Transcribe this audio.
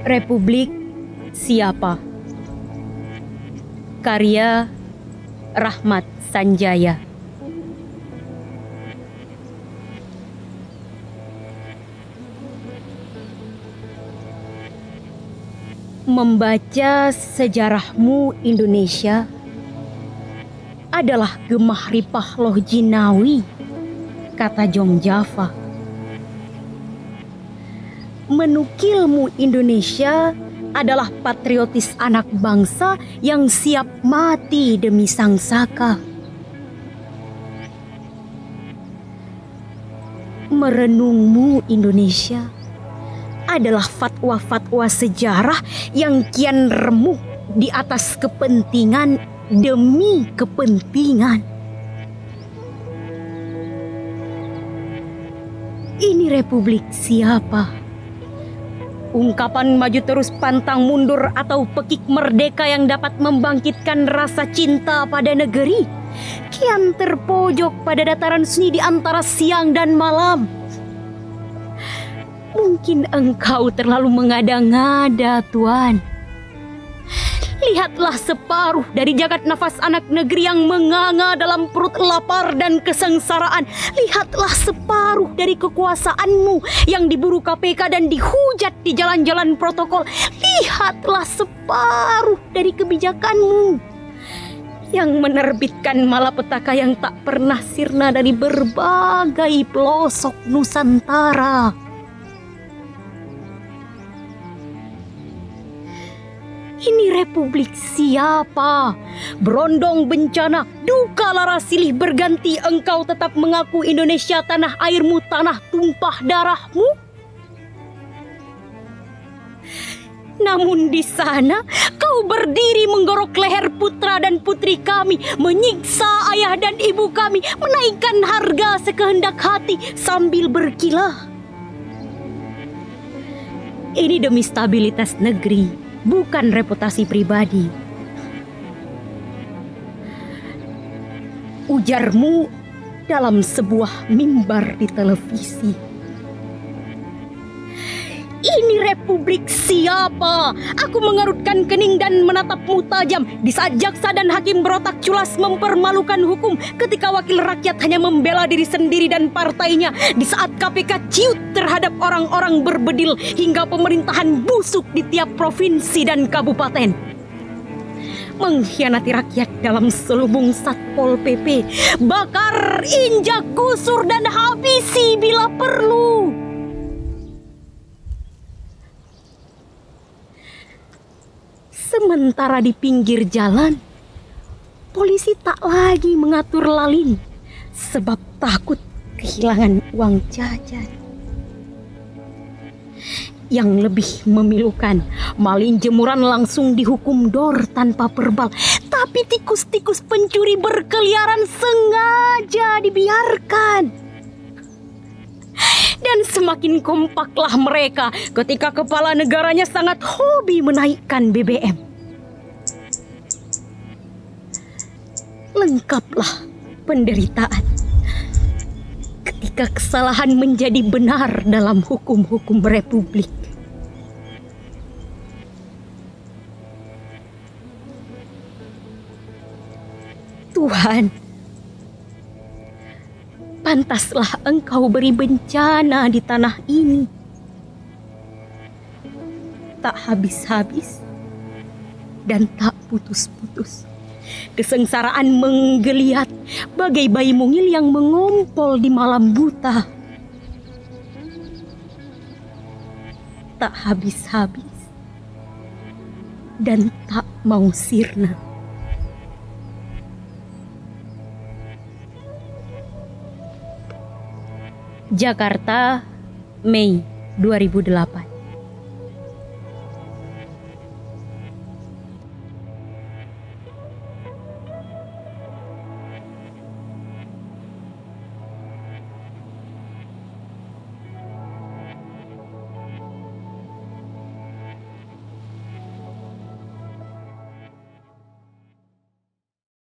Republik Siapa? Karya Rahmat Sanjaya. Membaca sejarahmu Indonesia adalah gemah ripah loh jinawi, kata Jong Java. Menukilmu Indonesia adalah patriotis anak bangsa yang siap mati demi sang saka. Merenungmu Indonesia adalah fatwa-fatwa sejarah yang kian remuk di atas kepentingan demi kepentingan. Ini republik siapa? Ungkapan maju terus pantang mundur atau pekik merdeka yang dapat membangkitkan rasa cinta pada negeri kian terpojok pada dataran sunyi di antara siang dan malam. Mungkin engkau terlalu mengada-ngada, Tuan. Lihatlah separuh dari jagat nafas anak negeri yang menganga dalam perut lapar dan kesengsaraan. Lihatlah separuh dari kekuasaanmu yang diburu KPK dan dihujat di jalan-jalan protokol. Lihatlah separuh dari kebijakanmu yang menerbitkan malapetaka yang tak pernah sirna dari berbagai pelosok Nusantara. Ini republik siapa? Berondong bencana, duka lara silih berganti, engkau tetap mengaku Indonesia tanah airmu, tanah tumpah darahmu. Namun di sana kau berdiri menggorok leher putra dan putri kami, menyiksa ayah dan ibu kami, menaikkan harga sekehendak hati sambil berkilah. Ini demi stabilitas negeri, bukan reputasi pribadi. Ujarmu dalam sebuah mimbar di televisi. Ini republik siapa? Aku mengerutkan kening dan menatapmu tajam. Di saat jaksa dan hakim berotak culas mempermalukan hukum, ketika wakil rakyat hanya membela diri sendiri dan partainya, di saat KPK ciut terhadap orang-orang berbedil, hingga pemerintahan busuk di tiap provinsi dan kabupaten. Mengkhianati rakyat dalam selubung Satpol PP, bakar, injak, gusur dan habisi bila perlu. Sementara di pinggir jalan, polisi tak lagi mengatur lalin sebab takut kehilangan uang jajan. Yang lebih memilukan, maling jemuran langsung dihukum dor tanpa perbal, tapi tikus-tikus pencuri berkeliaran sengaja dibiarkan. Dan semakin kompaklah mereka ketika kepala negaranya sangat hobi menaikkan BBM. Lengkaplah penderitaan ketika kesalahan menjadi benar dalam hukum-hukum republik. Tuhan, pantaslah engkau beri bencana di tanah ini. Tak habis-habis dan tak putus-putus. Kesengsaraan menggeliat bagai bayi mungil yang mengompol di malam buta. Tak habis-habis dan tak mau sirna. Jakarta, Mei 2008.